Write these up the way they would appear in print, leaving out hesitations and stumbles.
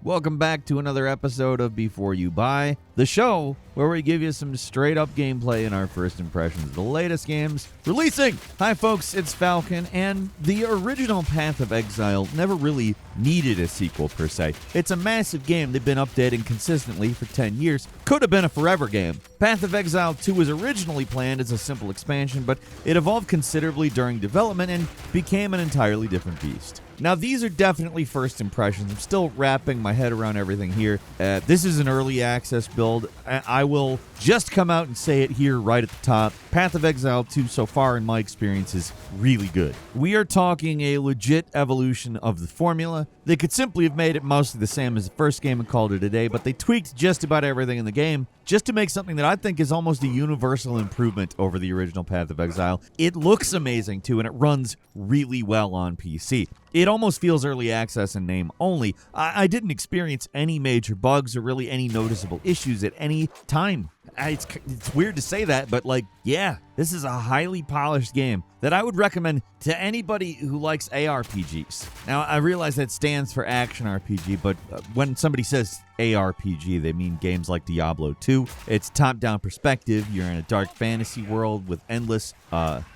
Welcome back to another episode of Before You Buy, the show where we give you some straight-up gameplay and our first impressions of the latest games releasing. Hi folks, it's Falcon, and the original Path of Exile never really needed a sequel per se. It's a massive game they've been updating consistently for 10 years. Could have been a forever game. Path of Exile 2 was originally planned as a simple expansion, but it evolved considerably during development and became an entirely different beast. Now, these are definitely first impressions. I'm still wrapping my head around everything here. This is an early access build. I will just come out and say it here right at the top. Path of Exile 2 so far, in my experience, is really good. We are talking a legit evolution of the formula. They could simply have made it mostly the same as the first game and called it a day, but they tweaked just about everything in the game just to make something that I think is almost a universal improvement over the original Path of Exile. It looks amazing too, and it runs really well on PC. It almost feels early access in name only. I didn't experience any major bugs or really any noticeable issues at any time. It's weird to say that, but yeah, this is a highly polished game that I would recommend to anybody who likes ARPGs. Now, I realize that stands for action RPG, but when somebody says ARPG, they mean games like Diablo 2. It's top-down perspective. You're in a dark fantasy world with endless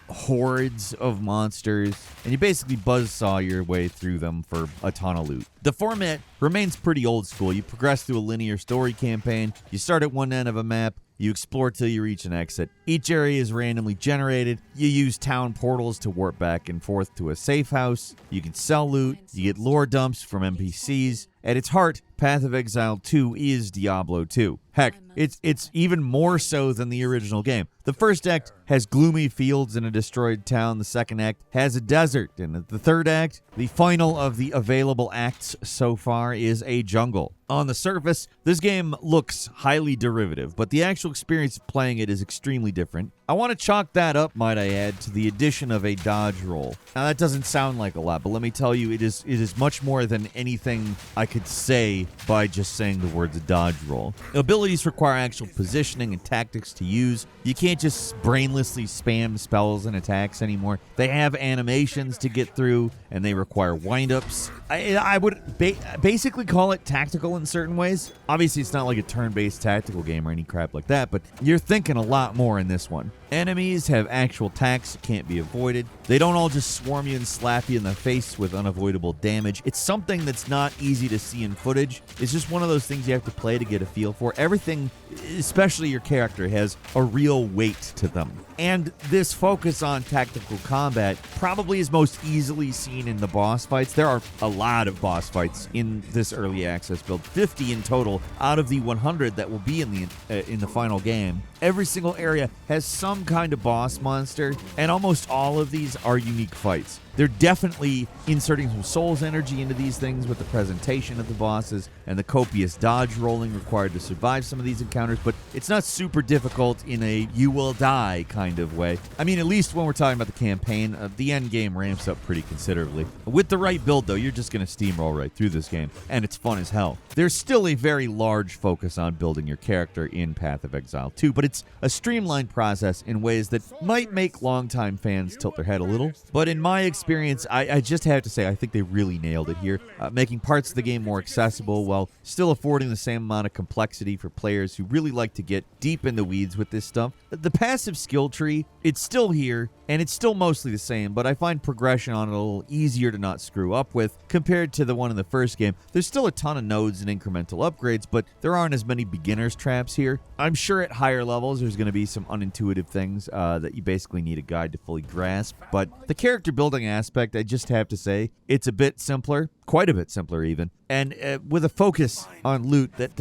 hordes of monsters, and you basically buzzsaw your way through them for a ton of loot. The format remains pretty old school. You progress through a linear story campaign. You start at one end of a map. You explore till you reach an exit. Each area is randomly generated. You use town portals to warp back and forth to a safe house. You can sell loot. You get lore dumps from NPCs. At its heart, Path of Exile 2 is Diablo 2. Heck, it's even more so than the original game. The first act has gloomy fields in a destroyed town. The second act has a desert. And the third act, the final of the available acts so far, is a jungle. On the surface, this game looks highly derivative, but the actual experience of playing it is extremely different. I want to chalk that up, might I add, to the addition of a dodge roll. Now, that doesn't sound like a lot, but let me tell you, it is much more than anything I could say by just saying the words dodge roll. Abilities require actual positioning and tactics to use. You can't just brainlessly spam spells and attacks anymore. They have animations to get through, and they require windups. I would basically call it tactical in certain ways. Obviously, it's not like a turn-based tactical game or any crap like that, but you're thinking a lot more in this one. Enemies have actual attacks that can't be avoided. They don't all just swarm you and slap you in the face with unavoidable damage. It's something that's not easy to see in footage. It's just one of those things you have to play to get a feel for. Everything, especially your character, has a real weight to them. And this focus on tactical combat probably is most easily seen in the boss fights. There are a lot of boss fights in this early access build, 50 in total out of the 100 that will be in the final game. Every single area has some kind of boss monster, and almost all of these are unique fights. They're definitely inserting some Souls energy into these things with the presentation of the bosses and the copious dodge rolling required to survive some of these encounters, but it's not super difficult in a you will die kind of way. I mean, at least when we're talking about the campaign, the end game ramps up pretty considerably. With the right build, though, you're just going to steamroll right through this game, and it's fun as hell. There's still a very large focus on building your character in Path of Exile 2, but it's a streamlined process in ways that might make longtime fans tilt their head a little. But in my experience, I just have to say, I think they really nailed it here, making parts of the game more accessible while still affording the same amount of complexity for players who really like to get deep in the weeds with this stuff. The passive skill tree, it's still here, and it's still mostly the same, but I find progression on it a little easier to not screw up with compared to the one in the first game. There's still a ton of nodes and incremental upgrades, but there aren't as many beginner's traps here. I'm sure at higher levels there's going to be some unintuitive things that you basically need a guide to fully grasp, but the character building aspect, I just have to say, it's a bit simpler, quite a bit simpler even, and with a focus on loot that,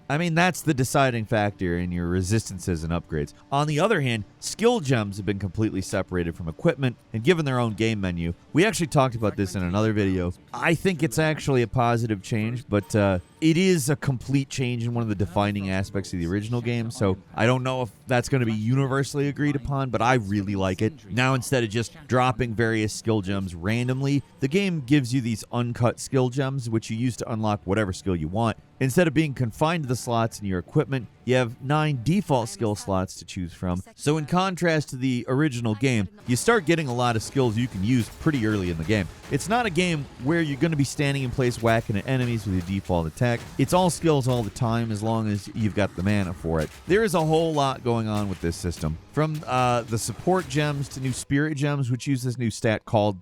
that's the deciding factor in your resistances and upgrades. On the other hand, skill gems have been completely separated from equipment and given their own game menu. We actually talked about this in another video. I think it's actually a positive change, but it is a complete change in one of the defining aspects of the original game, so I don't know if that's going to be universally agreed upon, but I really like it. Now, instead of just dropping various skill gems randomly, the game gives you these uncut shortcut skill gems, which you use to unlock whatever skill you want. Instead of being confined to the slots in your equipment, you have 9 default skill slots to choose from. So in contrast to the original game, you start getting a lot of skills you can use pretty early in the game. It's not a game where you're going to be standing in place whacking at enemies with your default attack. It's all skills all the time as long as you've got the mana for it. There is a whole lot going on with this system. From the support gems to new spirit gems, which use this new stat called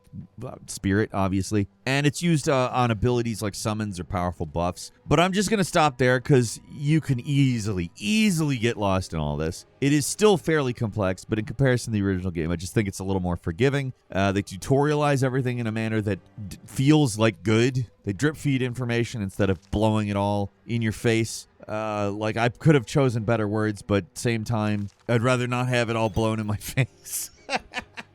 spirit, obviously. And it's used on abilities like summons or powerful buffs. But I'm just going to stop there because you can easily get lost in all this. It is still fairly complex, but in comparison to the original game, I just think it's a little more forgiving. They tutorialize everything in a manner that feels like good. They drip feed information instead of blowing it all in your face. Like, I could have chosen better words, but same time, I'd rather not have it all blown in my face.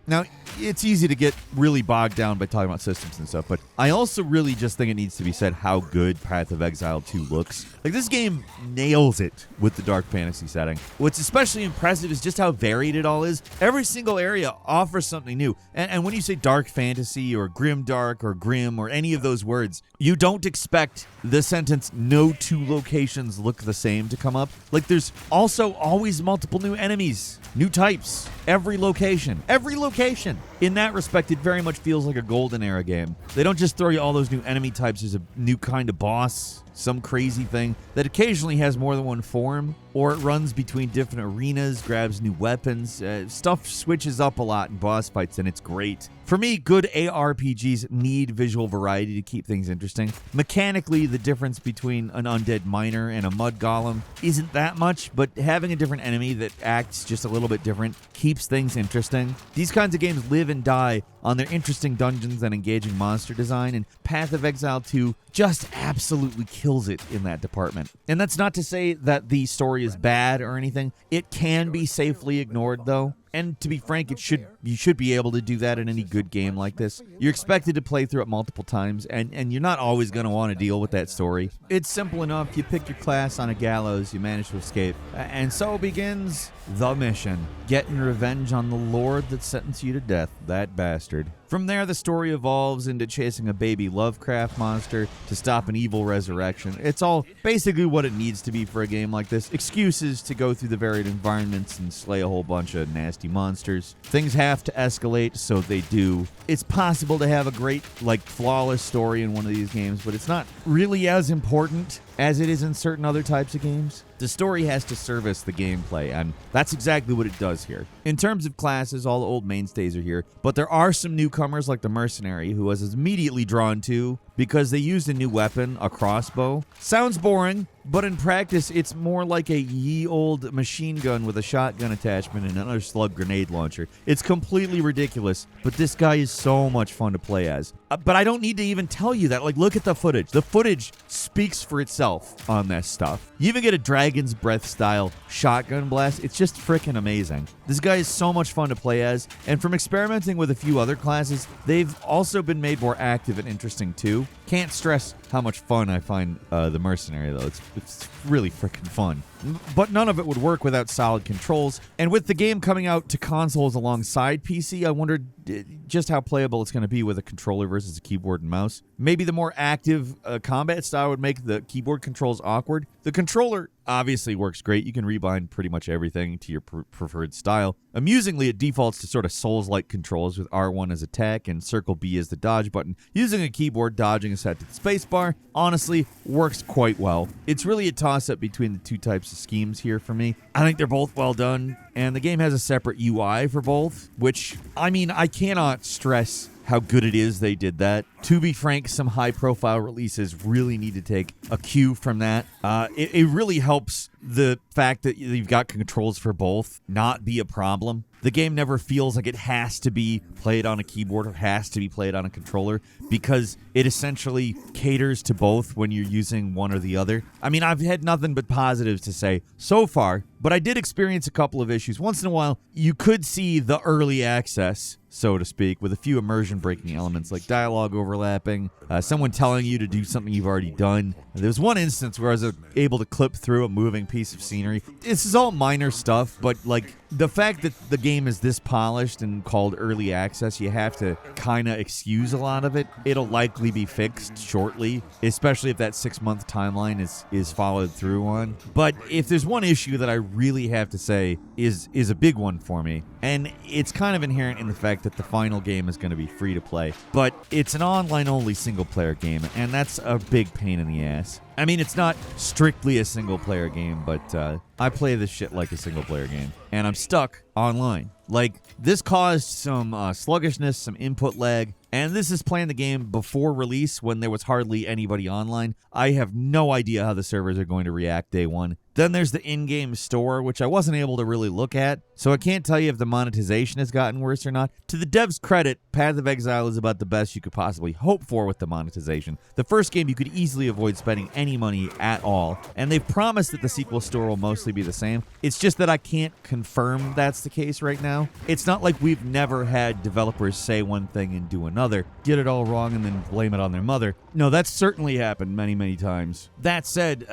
Now, it's easy to get really bogged down by talking about systems and stuff, but I also really just think it needs to be said how good Path of Exile 2 looks. Like, this game nails it with the dark fantasy setting. What's especially impressive is just how varied it all is. Every single area offers something new. And when you say dark fantasy or grim dark or grim or any of those words, you don't expect the sentence "no two locations look the same" to come up. Like, there's also always multiple new enemies, new types, every location. In that respect, it very much feels like a golden era game. They don't just throw you all those new enemy types. There's a new kind of boss, some crazy thing that occasionally has more than one form, or it runs between different arenas, grabs new weapons. Stuff switches up a lot in boss fights, and it's great. For me, good ARPGs need visual variety to keep things interesting. Mechanically, the difference between an undead miner and a mud golem isn't that much, but having a different enemy that acts just a little bit different keeps things interesting. These kinds of games live and die on their interesting dungeons and engaging monster design, and Path of Exile 2 just absolutely kills it in that department. And that's not to say that the story is bad or anything. It can be safely ignored, though. And to be frank, you should be able to do that in any good game like this. You're expected to play through it multiple times, and you're not always going to want to deal with that story. It's simple enough. You pick your class on a gallows, you manage to escape, and so begins the mission. Getting revenge on the lord that sentenced you to death, that bastard. From there, the story evolves into chasing a baby Lovecraft monster to stop an evil resurrection. It's all basically what it needs to be for a game like this. Excuses to go through the varied environments and slay a whole bunch of nasty monsters. Things have to escalate, so they do. It's possible to have a great, flawless story in one of these games, but it's not really as important as it is in certain other types of games. The story has to service the gameplay, and that's exactly what it does here. In terms of classes, all the old mainstays are here, but there are some newcomers like the mercenary, who I was immediately drawn to because they used a new weapon, a crossbow. Sounds boring, but in practice, it's more like a ye old machine gun with a shotgun attachment and another slug grenade launcher. It's completely ridiculous, but this guy is so much fun to play as. But I don't need to even tell you that. Look at the footage. The footage speaks for itself on this stuff. You even get a Dragon's Breath style shotgun blast. It's just freaking amazing. This guy is so much fun to play as, and from experimenting with a few other classes, they've also been made more active and interesting too. Can't stress how much fun I find the mercenary, though. It's really freaking fun. But none of it would work without solid controls. And with the game coming out to consoles alongside PC, I wondered just how playable it's going to be with a controller versus a keyboard and mouse. Maybe the more active combat style would make the keyboard controls awkward. The controller obviously works great. You can rebind pretty much everything to your preferred style. Amusingly, it defaults to sort of Souls-like controls with R1 as attack and circle B as the dodge button. Using a keyboard, dodging is set to the spacebar. Honestly, works quite well. It's really a toss-up between the two types of schemes here for me. I think they're both well done, and the game has a separate UI for both, which, I cannot stress how good it is they did that. To be frank, some high-profile releases really need to take a cue from that. It really helps the fact that you've got controls for both not be a problem. The game never feels like it has to be played on a keyboard or has to be played on a controller because it essentially caters to both when you're using one or the other. I've had nothing but positives to say so far, but I did experience a couple of issues. Once in a while, you could see the early access so to speak, with a few immersion-breaking elements like dialogue overlapping, someone telling you to do something you've already done. There was one instance where I was able to clip through a moving piece of scenery. This is all minor stuff, but like the fact that the game is this polished and called early access, you have to kind of excuse a lot of it. It'll likely be fixed shortly, especially if that 6-month timeline is followed through on. But if there's one issue that I really have to say is a big one for me, and it's kind of inherent in the fact that the final game is going to be free to play, but it's an online-only single-player game, and that's a big pain in the ass. I mean, it's not strictly a single-player game, but I play this shit like a single-player game, and I'm stuck online. Like, this caused some sluggishness, some input lag, and this is playing the game before release when there was hardly anybody online. I have no idea how the servers are going to react day one. Then there's the in-game store, which I wasn't able to really look at, so I can't tell you if the monetization has gotten worse or not. To the devs' credit, Path of Exile is about the best you could possibly hope for with the monetization. The first game you could easily avoid spending any money at all, and they've promised that the sequel store will mostly be the same. It's just that I can't confirm that's the case right now. It's not like we've never had developers say one thing and do another, get it all wrong and then blame it on their mother. No, that's certainly happened many, many times. That said,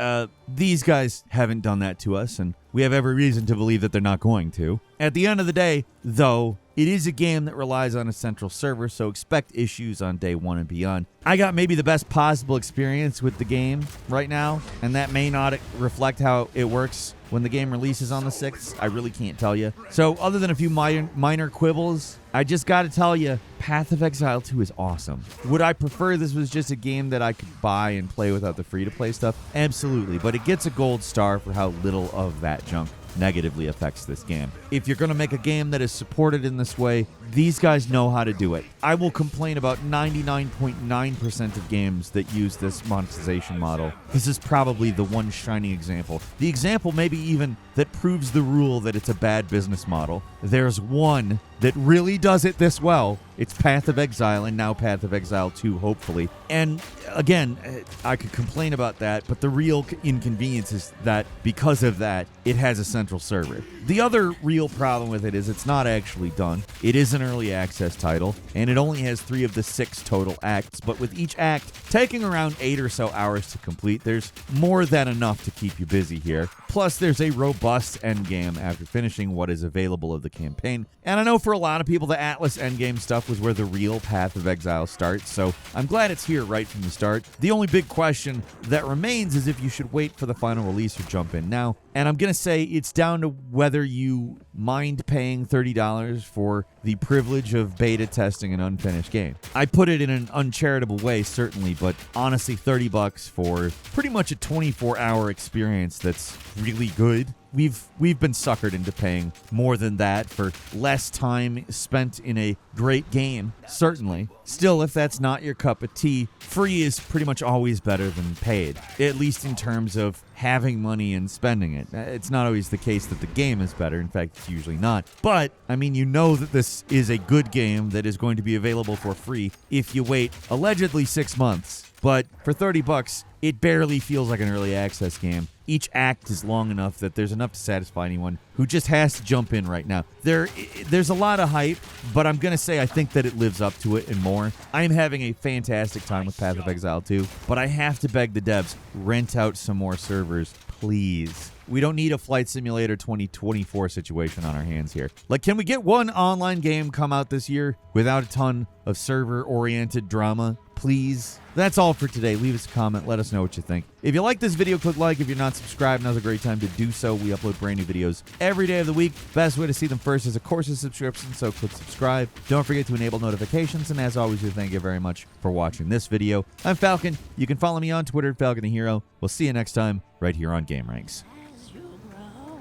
these guys haven't done that to us, and we have every reason to believe that they're not going to. At the end of the day, though, it is a game that relies on a central server, so expect issues on day one and beyond. I got maybe the best possible experience with the game right now, and that may not reflect how it works when the game releases on the 6th. I really can't tell you. So other than a few minor quibbles, I just got to tell you, Path of Exile 2 is awesome. Would I prefer this was just a game that I could buy and play without the free-to-play stuff? Absolutely, but it gets a gold star for how little of that junk negatively affects this game. If you're going to make a game that is supported in this way, these guys know how to do it. I will complain about 99.9% of games that use this monetization model. This is probably the one shining example. The example maybe even that proves the rule that it's a bad business model. There's one that really does it this well. It's Path of Exile, and now Path of Exile 2, hopefully. And again, I could complain about that, but the real inconvenience is that because of that, it has a central server. The other real problem with it is it's not actually done. It is an early access title, and it only has 3 of the 6 total acts, but with each act taking around 8 or so hours to complete, there's more than enough to keep you busy here. Plus, there's a robust endgame after finishing what is available of the campaign. And I know for a lot of people, the Atlas endgame stuff was where the real Path of Exile starts, so I'm glad it's here right from the start. The only big question that remains is if you should wait for the final release or jump in now. And I'm going to say it's down to whether you mind paying $30 for the privilege of beta testing an unfinished game. I put it in an uncharitable way, certainly, but honestly, $30 for pretty much a 24-hour experience that's really good. We've been suckered into paying more than that for less time spent in a great game, certainly. Still, if that's not your cup of tea, free is pretty much always better than paid, at least in terms of having money and spending it. It's not always the case that the game is better. In fact, it's usually not. But, I mean, you know that this is a good game that is going to be available for free if you wait allegedly 6 months. But for $30, it barely feels like an early access game. Each act is long enough that there's enough to satisfy anyone who just has to jump in right now. There's a lot of hype, but I'm going to say I think that it lives up to it and more. I'm having a fantastic time with Path of Exile 2, but I have to beg the devs, rent out some more servers, please. We don't need a Flight Simulator 2024 situation on our hands here. Like, can we get one online game come out this year without a ton of server-oriented drama? Please. That's all for today. Leave us a comment. Let us know what you think. If you like this video, click like. If you're not subscribed, now's a great time to do so. We upload brand new videos every day of the week. Best way to see them first is, of course, a subscription, so click subscribe. Don't forget to enable notifications, and as always, we thank you very much for watching this video. I'm Falcon. You can follow me on Twitter at Falcon the Hero. We'll see you next time right here on gameranx. As you grow,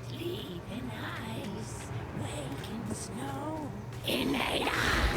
sleep in ice, wake in snow, innate eye.